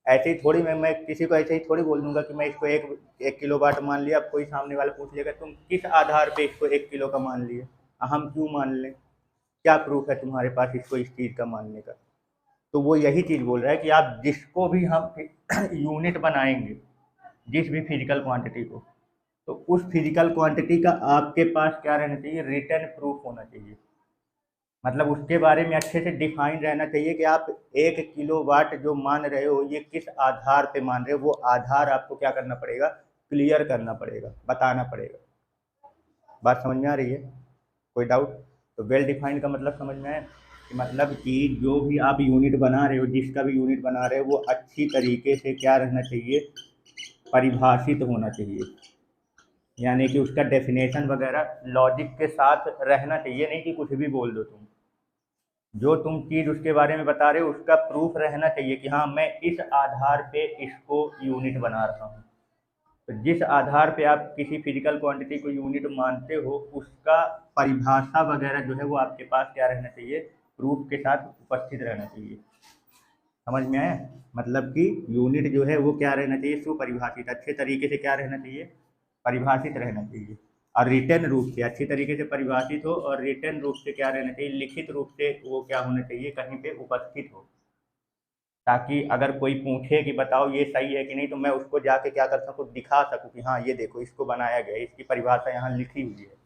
ऐसे ही थोड़ी मैं किसी को ऐसे ही थोड़ी बोल दूंगा कि मैं इसको एक किलो वाट मान लिया। अब कोई सामने वाला पूछ लेगा तुम किस आधार पे इसको 1 किलो का मान लिए, हम क्यों मान लें, क्या प्रूफ है तुम्हारे पास इसको इस चीज़ का मानने का। तो वो यही चीज़ बोल रहा है कि आप जिसको भी हम यूनिट बनाएंगे, जिस भी फिजिकल क्वांटिटी को, तो उस फिजिकल क्वांटिटी का आपके पास क्या रहना चाहिए, रिटर्न प्रूफ होना चाहिए। मतलब उसके बारे में अच्छे से डिफाइन रहना चाहिए कि आप 1 किलोवाट जो मान रहे हो ये किस आधार पे मान रहे हो, वो आधार आपको क्या करना पड़ेगा, क्लियर करना पड़ेगा, बताना पड़ेगा। बात समझ में आ रही है, कोई डाउट? तो वेल डिफाइंड का मतलब समझ में आया कि मतलब कि जो भी आप यूनिट बना रहे हो, जिसका भी यूनिट बना रहे हो, वो अच्छी तरीके से क्या रहना चाहिए, परिभाषित होना चाहिए। यानी कि उसका डेफिनेशन वगैरह लॉजिक के साथ रहना चाहिए, नहीं कि कुछ भी बोल दो तुम। जो तुम चीज़ उसके बारे में बता रहे हो उसका प्रूफ रहना चाहिए कि हाँ मैं इस आधार पे इसको यूनिट बना रहा हूँ। तो जिस आधार पे आप किसी फिजिकल क्वांटिटी को यूनिट मानते हो उसका परिभाषा वगैरह जो है वो आपके पास क्या रहना चाहिए, प्रूफ के साथ उपस्थित रहना चाहिए। समझ में आया? मतलब कि यूनिट जो है वो क्या रहना चाहिए, सुपरिभाषित, अच्छे तरीके से क्या रहना चाहिए, परिभाषित रहना चाहिए। और रिटर्न रूप से अच्छी तरीके से परिभाषित हो, और रिटर्न रूप से क्या रहना चाहिए, लिखित रूप से वो क्या होना चाहिए, कहीं पे उपस्थित हो, ताकि अगर कोई पूछे कि बताओ ये सही है कि नहीं, तो मैं उसको जाके क्या कर सकूँ, दिखा सकूँ कि हाँ ये देखो इसको बनाया गया है, इसकी परिभाषा यहाँ लिखी हुई है,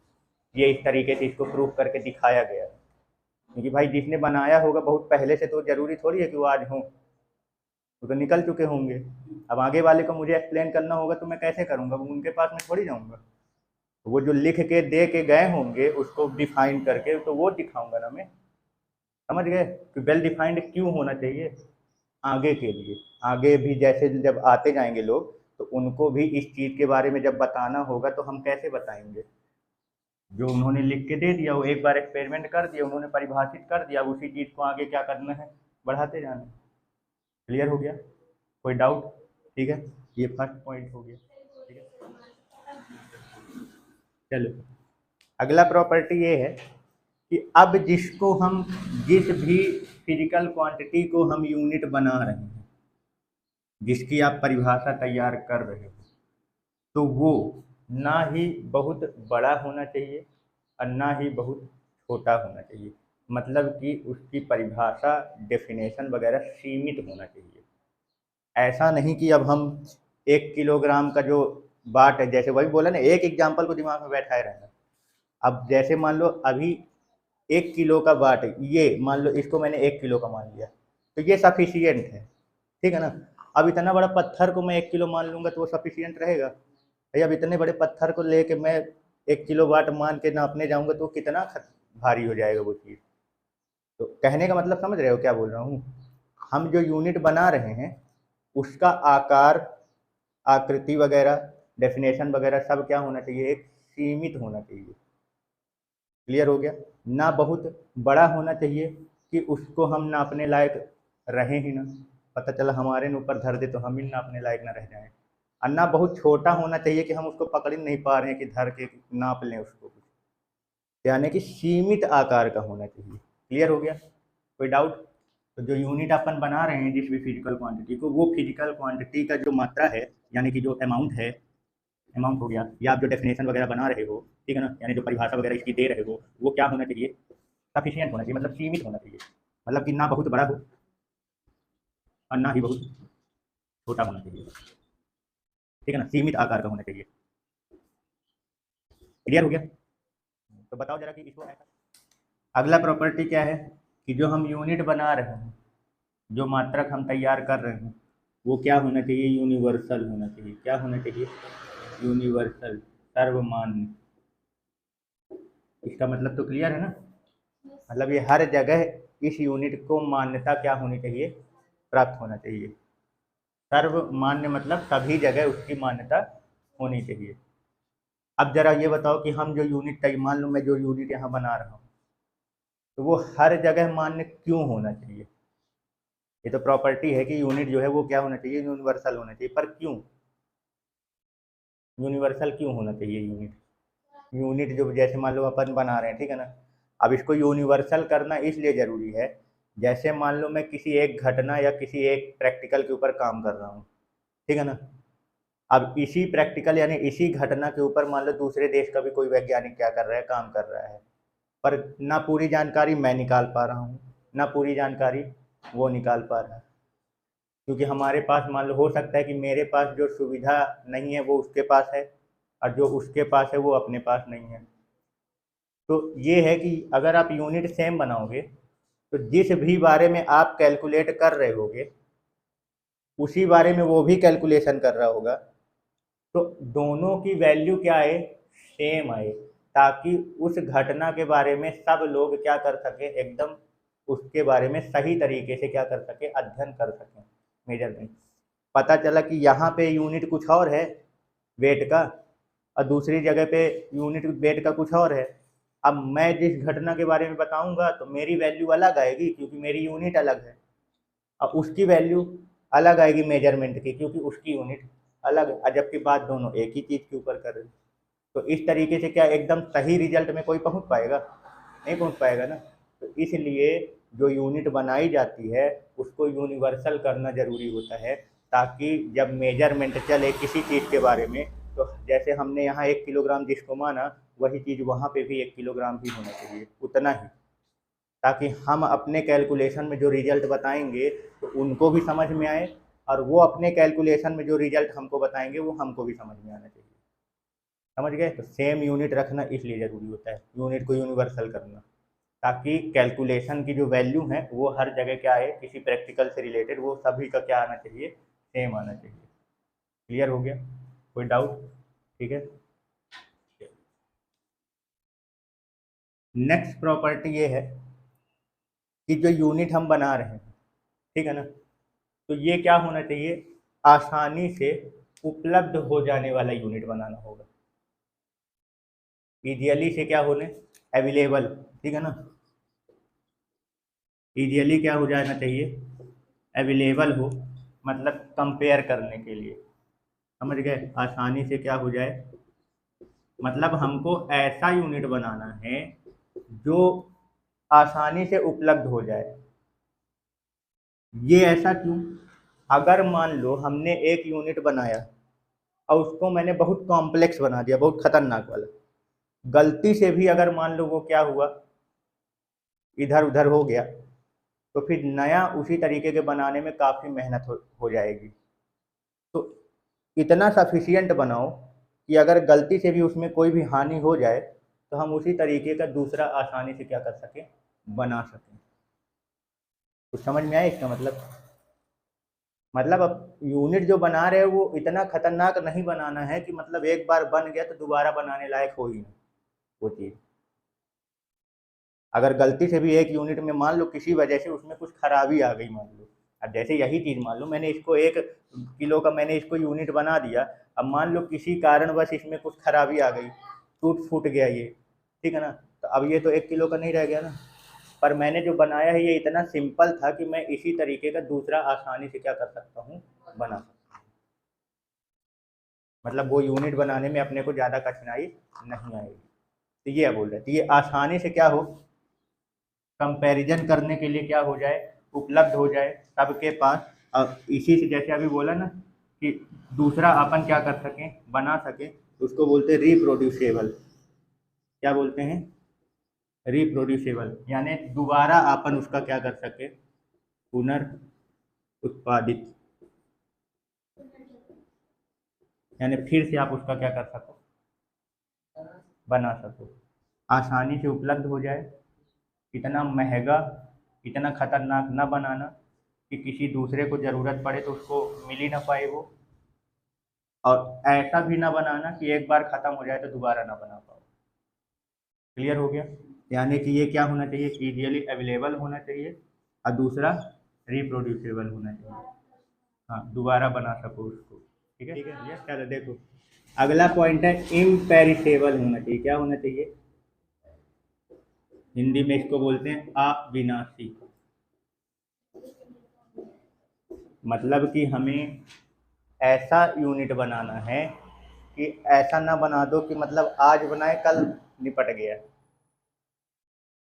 ये इस तरीके से इसको प्रूफ करके दिखाया गया है। क्योंकि भाई जिसने बनाया होगा बहुत पहले से, तो जरूरी थोड़ी है कि वो आज हो, वो तो निकल चुके होंगे। अब आगे वाले को मुझे एक्सप्लेन करना होगा तो मैं कैसे करूँगा, वो उनके पास में थोड़ी जाऊँगा। वो जो लिख के दे के गए होंगे उसको डिफाइन करके, तो वो दिखाऊंगा ना मैं। समझ गए कि वेल डिफाइंड क्यों होना चाहिए आगे के लिए। आगे भी जैसे जब आते जाएंगे लोग, तो उनको भी इस चीज़ के बारे में जब बताना होगा तो हम कैसे बताएंगे। जो उन्होंने लिख के दे दिया, वो एक बार एक्सपेरिमेंट कर दिया, उन्होंने परिभाषित कर दिया, उसी चीज़ को आगे क्या करना है, बढ़ाते जाना है। क्लियर हो गया? कोई डाउट? ठीक है, ये फर्स्ट पॉइंट हो गया। ठीक है, चलो अगला प्रॉपर्टी ये है कि अब जिसको हम, जिस भी फिजिकल क्वांटिटी को हम यूनिट बना रहे हैं, जिसकी आप परिभाषा तैयार कर रहे हो, तो वो ना ही बहुत बड़ा होना चाहिए और ना ही बहुत छोटा होना चाहिए। मतलब कि उसकी परिभाषा, डेफिनेशन वगैरह सीमित होना चाहिए। ऐसा नहीं कि अब हम 1 किलोग्राम का जो बाट है, जैसे वही बोला ना, एक एग्जाम्पल को दिमाग में बैठाए रहना। अब जैसे मान लो अभी 1 किलो का बाट है, ये मान लो इसको मैंने 1 किलो का मान लिया, तो ये सफिशियंट है, ठीक है ना। अब इतना बड़ा पत्थर को मैं 1 किलो मान लूंगा तो वो सफिशियंट रहेगा भाई। अब इतने बड़े पत्थर को लेके मैं 1 किलो वाट मान के नापने जाऊंगा तो कितना भारी हो जाएगा वो चीज़। तो कहने का मतलब समझ रहे हो क्या बोल रहा हूँ? हम जो यूनिट बना रहे हैं उसका आकार, आकृति वगैरह, डेफिनेशन वगैरह सब क्या होना चाहिए, एक सीमित होना चाहिए। क्लियर हो गया? ना बहुत बड़ा होना चाहिए कि उसको हम नापने लायक रहें ही ना, पता चला हमारे ऊपर धर दे तो हम ही नापने लायक ना रह जाएं। और ना बहुत छोटा होना चाहिए कि हम उसको पकड़ ही नहीं पा रहे हैं कि धर के नाप लें उसको, यानी कि सीमित आकार का होना चाहिए। क्लियर हो गया? कोई डाउट? तो जो यूनिट अपन बना रहे हैं जिस भी फिजिकल क्वांटिटी को, वो फिजिकल क्वांटिटी का जो मात्रा है, यानी कि जो अमाउंट है, अमाउंट हो गया, या आप जो डेफिनेशन वगैरह बना रहे हो, ठीक है ना, यानी जो परिभाषा वगैरह इसकी दे रहे हो, वो क्या होना चाहिए, सफिशियंट होना चाहिए, मतलब सीमित होना चाहिए। मतलब कि ना बहुत बड़ा हो और ना ही बहुत छोटा होना चाहिए, ठीक है ना, सीमित आकार का होना चाहिए। क्लियर हो गया? तो बताओ जरा कि इसको ऐसा। अगला प्रॉपर्टी क्या है कि जो हम यूनिट बना रहे हैं, जो मात्रक हम तैयार कर रहे हैं, वो क्या होना चाहिए, यूनिवर्सल होना चाहिए। क्या होना चाहिए? यूनिवर्सल, सर्वमान्य। इसका मतलब तो क्लियर है ना? मतलब ये हर जगह इस यूनिट को मान्यता क्या होनी चाहिए, प्राप्त होना चाहिए। सर्वमान्य मतलब सभी जगह उसकी मान्यता होनी चाहिए। अब जरा ये बताओ कि हम जो यूनिट, मान लो मैं जो यूनिट यहाँ बना रहा हूँ, तो वो हर जगह मान्य क्यों होना चाहिए? ये तो प्रॉपर्टी है कि यूनिट जो है वो क्या होना चाहिए, यूनिवर्सल होना चाहिए। पर क्यों यूनिवर्सल क्यों होना चाहिए यूनिट? यूनिट जो जैसे मान लो अपन बना रहे हैं, ठीक है ना, अब इसको यूनिवर्सल करना इसलिए ज़रूरी है, जैसे मान लो मैं किसी एक घटना या किसी एक प्रैक्टिकल के ऊपर काम कर रहा हूँ, ठीक है ना। अब इसी प्रैक्टिकल यानी इसी घटना के ऊपर मान लो दूसरे देश का भी कोई वैज्ञानिक क्या कर रहा है, काम कर रहा है, पर ना पूरी जानकारी मैं निकाल पा रहा हूँ, ना पूरी जानकारी वो निकाल पा रहा है। क्योंकि हमारे पास मान लो हो सकता है कि मेरे पास जो सुविधा नहीं है वो उसके पास है, और जो उसके पास है वो अपने पास नहीं है। तो ये है कि अगर आप यूनिट सेम बनाओगे तो जिस भी बारे में आप कैलकुलेट कर रहे होगे उसी बारे में वो भी कैलकुलेशन कर रहा होगा, तो दोनों की वैल्यू क्या आए, सेम आए, ताकि उस घटना के बारे में सब लोग क्या कर सके, एकदम उसके बारे में सही तरीके से क्या कर सके, अध्ययन कर सकें, मेजरमेंट। पता चला कि यहाँ पे यूनिट कुछ और है वेट का, और दूसरी जगह पे यूनिट वेट का कुछ और है, अब मैं जिस घटना के बारे में बताऊंगा तो मेरी वैल्यू अलग आएगी क्योंकि मेरी यूनिट अलग है, और उसकी वैल्यू अलग आएगी मेजरमेंट की क्योंकि उसकी यूनिट अलग है, और जबकि बात दोनों एक ही चीज़ के ऊपर कर रहे हैं। तो इस तरीके से क्या एकदम सही रिजल्ट में कोई पहुंच पाएगा? नहीं पहुंच पाएगा ना। तो इसलिए जो यूनिट बनाई जाती है उसको यूनिवर्सल करना ज़रूरी होता है, ताकि जब मेजरमेंट चले किसी चीज़ के बारे में, तो जैसे हमने यहाँ 1 किलोग्राम जिसको माना, वही चीज़ वहाँ पे भी 1 किलोग्राम ही होना चाहिए, उतना ही, ताकि हम अपने कैलकुलेशन में जो रिजल्ट बताएंगे तो उनको भी समझ में आए, और वो अपने कैलकुलेशन में जो रिजल्ट हमको बताएंगे वो हमको भी समझ में आना चाहिए। समझ गए? तो सेम यूनिट रखना इसलिए ज़रूरी होता है, यूनिट को यूनिवर्सल करना, ताकि कैलकुलेशन की जो वैल्यू है वो हर जगह क्या है, किसी प्रैक्टिकल से रिलेटेड वो सभी का क्या आना चाहिए, सेम आना चाहिए। क्लियर हो गया? कोई डाउट? ठीक है। नेक्स्ट प्रॉपर्टी ये है कि जो यूनिट हम बना रहे हैं, ठीक है ना, तो ये क्या होना चाहिए, आसानी से उपलब्ध हो जाने वाला यूनिट बनाना होगा। इडियली से क्या होने, अवेलेबल, ठीक है ना, इडियली क्या हो जाना चाहिए, अवेलेबल हो, मतलब कंपेयर करने के लिए, समझ गए, आसानी से क्या हो जाए, मतलब हमको ऐसा यूनिट बनाना है जो आसानी से उपलब्ध हो जाए। ये ऐसा क्यों? अगर मान लो हमने एक यूनिट बनाया और उसको मैंने बहुत कॉम्प्लेक्स बना दिया, बहुत खतरनाक वाला, गलती से भी अगर मान लो वो क्या हुआ, इधर उधर हो गया, तो फिर नया उसी तरीके के बनाने में काफ़ी मेहनत हो जाएगी। तो इतना सफिशियंट बनाओ कि अगर गलती से भी उसमें कोई भी हानि हो जाए तो हम उसी तरीके का दूसरा आसानी से क्या कर सकें, बना सकें। कुछ समझ में आया इसका मतलब अब यूनिट जो बना रहे हो वो इतना खतरनाक नहीं बनाना है कि मतलब एक बार बन गया तो दोबारा बनाने लायक हो ही नहीं वो चीज़। अगर गलती से भी एक यूनिट में मान लो किसी वजह से उसमें कुछ खराबी आ गई, मान लो, अब जैसे यही चीज़ मान लो मैंने इसको 1 किलो का मैंने इसको यूनिट बना दिया, अब मान लो किसी कारणवश इसमें कुछ खराबी आ गई, टूट फूट गया ये, ठीक है ना, तो अब ये तो 1 किलो का नहीं रह गया ना। पर मैंने जो बनाया है ये इतना सिंपल था कि मैं इसी तरीके का दूसरा आसानी से क्या कर सकता हूँ, बना सकता हूँ। मतलब वो यूनिट बनाने में अपने को ज़्यादा कठिनाई नहीं आएगी। तो ये बोल रहे थे, ये आसानी से क्या हो, कंपैरिजन करने के लिए क्या हो जाए, उपलब्ध हो जाए सबके पास। और इसी से जैसे अभी बोला ना कि दूसरा अपन क्या कर सकें, बना सकें, उसको बोलते हैं रिप्रोड्यूसेबल। क्या बोलते हैं? रिप्रोड्यूसेबल, यानी दोबारा अपन उसका क्या कर सके, पुनर्उत्पादित, यानी फिर से आप उसका क्या कर सको, बना सको, आसानी से उपलब्ध हो जाए, इतना महंगा, इतना खतरनाक ना बनाना कि किसी दूसरे को ज़रूरत पड़े तो उसको मिल ही ना पाए वो, और ऐसा भी ना बनाना कि एक बार ख़त्म हो जाए तो दोबारा ना बना पाओ। क्लियर हो गया? यानी कि ये क्या होना चाहिए, इजीली अवेलेबल होना चाहिए, और दूसरा रिप्रोड्यूसेबल होना चाहिए, हाँ, दोबारा बना सको उसको। ठीक है, ठीक है, ये चलो देखो, अगला पॉइंट है इम्पेरिसेबल होना चाहिए। क्या होना चाहिए? हिंदी में इसको बोलते हैं अविनाशी। मतलब कि हमें ऐसा यूनिट बनाना है कि ऐसा ना बना दो कि मतलब आज बनाए कल निपट गया।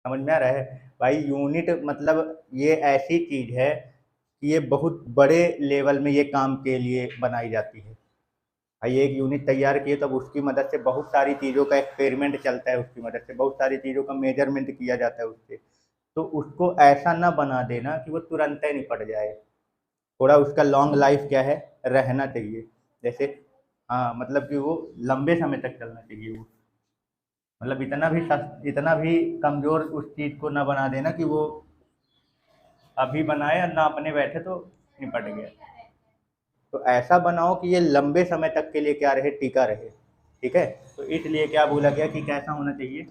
समझ में आ रहा है भाई? यूनिट मतलब ये ऐसी चीज़ है कि ये बहुत बड़े लेवल में ये काम के लिए बनाई जाती है भाई। एक यूनिट तैयार किए तब उसकी मदद से बहुत सारी चीज़ों का एक्सपेरिमेंट चलता है, उसकी मदद से बहुत सारी चीज़ों का मेजरमेंट किया जाता है उससे। तो उसको ऐसा ना बना देना कि वो तुरंत ही निपट जाए, थोड़ा उसका लॉन्ग लाइफ क्या है, रहना चाहिए। जैसे हाँ, मतलब कि वो लंबे समय तक चलना चाहिए वो, मतलब इतना भी कमज़ोर उस चीज़ को ना बना देना कि वो अभी बनाए और ना अपने बैठे तो निपट गया। तो ऐसा बनाओ कि ये लंबे समय तक के लिए क्या रहे, टिका रहे। ठीक है, तो इसलिए क्या बोला गया कि कैसा होना चाहिए,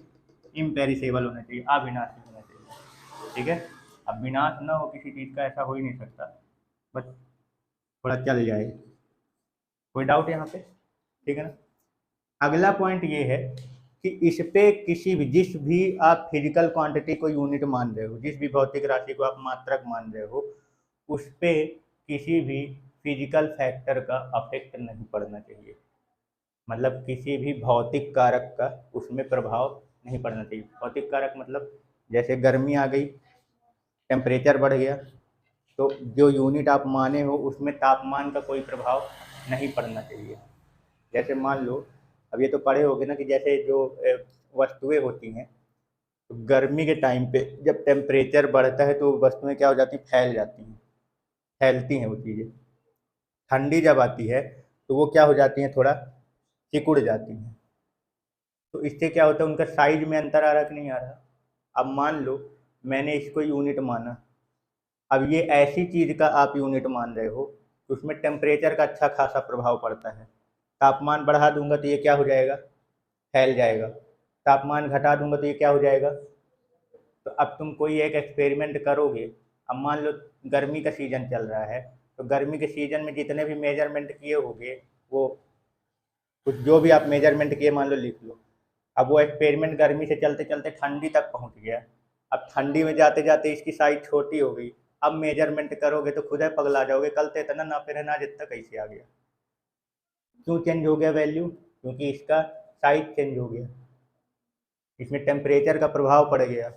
इम्पेरिसेबल होना चाहिए, अविनाशी होना चाहिए। ठीक है, अब विनाश ना हो किसी चीज़ का, ऐसा हो ही नहीं सकता, बस थोड़ा चल जाए। कोई डाउट यहाँ पे? ठीक है ना। अगला पॉइंट ये है कि इस पे किसी भी जिस भी आप फिजिकल क्वांटिटी को यूनिट मान रहे हो, जिस भी भौतिक राशि को आप मात्रक मान रहे हो, उस पे किसी भी फिजिकल फैक्टर का अफेक्ट नहीं पड़ना चाहिए। मतलब किसी भी भौतिक कारक का उसमें प्रभाव नहीं पड़ना चाहिए। भौतिक कारक मतलब जैसे गर्मी आ गई, टेम्परेचर बढ़ गया, तो जो यूनिट आप माने हो उसमें तापमान का कोई प्रभाव नहीं पड़ना चाहिए। जैसे मान लो, अब ये तो पढ़े होगे ना कि जैसे जो वस्तुएं होती हैं, तो गर्मी के टाइम पे जब टेम्परेचर बढ़ता है तो वस्तुएं क्या हो जाती हैं, फैल जाती हैं, फैलती हैं वो चीज़ें। ठंडी जब आती है तो वो क्या हो जाती हैं, थोड़ा सिकुड़ जाती हैं। तो इससे क्या होता है, उनका साइज में अंतर आ रहा कि नहीं आ रहा। अब मान लो मैंने इसको यूनिट माना, अब ये ऐसी चीज़ का आप यूनिट मान रहे हो तो उसमें टेम्परेचर का अच्छा खासा प्रभाव पड़ता है। तापमान बढ़ा दूंगा तो ये क्या हो जाएगा, फैल जाएगा। तापमान घटा दूंगा तो ये क्या हो जाएगा। तो अब तुम कोई एक एक्सपेरिमेंट करोगे, अब मान लो गर्मी का सीजन चल रहा है, तो गर्मी के सीजन में जितने भी मेजरमेंट किए होंगे, वो कुछ जो भी आप मेजरमेंट किए मान लो लिख लो। अब वो एक्सपेरिमेंट गर्मी से चलते चलते ठंडी तक पहुंच गया। अब ठंडी में जाते जाते इसकी साइज छोटी हो गई। अब मेजरमेंट करोगे तो खुद ही पगला जाओगे, कल तो इतना नापे रहे ना, जितना कैसे आ गया। क्यों चेंज हो गया वैल्यू, क्योंकि इसका साइज चेंज हो गया, इसमें टेम्परेचर का प्रभाव पड़ गया।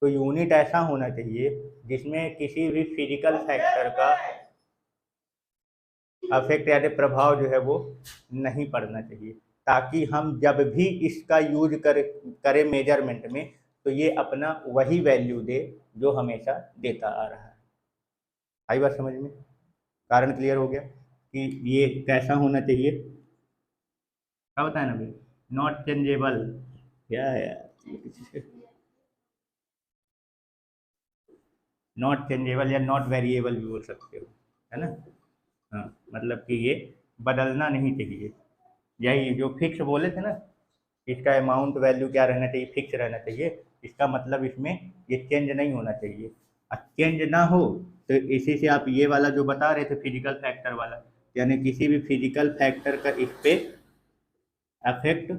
तो यूनिट ऐसा होना चाहिए जिसमें किसी भी फिजिकल फैक्टर का अफेक्ट यानी प्रभाव जो है वो नहीं पड़ना चाहिए, ताकि हम जब भी इसका यूज करें मेजरमेंट में, तो ये अपना वही वैल्यू दे जो हमेशा देता आ रहा है। आई बात समझ में, कारण क्लियर हो गया कि ये कैसा होना चाहिए। क्या बताया ना भाई, नॉट चेंजेबल, क्या है यार, नॉट चेंजेबल या नॉट वेरिएबल भी बोल सकते हो, है ना। हाँ, मतलब कि ये बदलना नहीं चाहिए। यही जो फिक्स बोले थे ना, इसका अमाउंट वैल्यू क्या रहना चाहिए, फिक्स रहना चाहिए। इसका मतलब इसमें ये चेंज नहीं होना चाहिए। और चेंज ना हो तो इसी से आप ये वाला जो बता रहे थे फिजिकल फैक्टर वाला, यानी किसी भी फिजिकल फैक्टर का इस पे अफेक्ट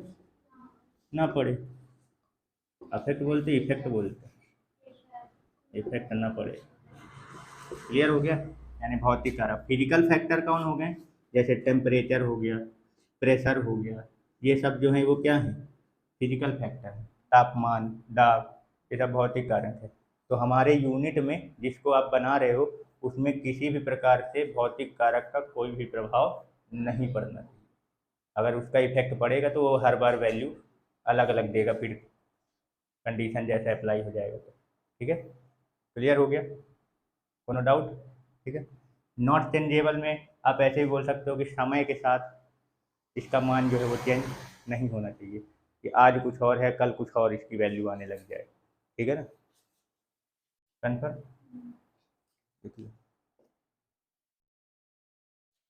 ना पड़े। अफेक्ट बोलते इफेक्ट बोलते, इफेक्ट ना पड़े। क्लियर हो गया। यानी भौतिक कारक फिजिकल फैक्टर कौन हो गए, जैसे टेम्परेचर हो गया, प्रेशर हो गया, ये सब जो है वो क्या है, फिजिकल फैक्टर है। तापमान, दाब, ये सब भौतिक कारक है। तो हमारे यूनिट में जिसको आप बना रहे हो उसमें किसी भी प्रकार से भौतिक कारक का कोई भी प्रभाव नहीं पड़ना चाहिए। अगर उसका इफेक्ट पड़ेगा तो वो हर बार वैल्यू अलग अलग देगा, फिर कंडीशन जैसे अप्लाई हो जाएगा तो। ठीक है, क्लियर हो गया, कोनो डाउट। ठीक है। नॉट चेंजेबल में आप ऐसे भी बोल सकते हो कि समय के साथ इसका मान जो है वो चेंज नहीं होना चाहिए, कि आज कुछ और है कल कुछ और इसकी वैल्यू आने लग जाए। ठीक है ना, कन्फर्म। देखिए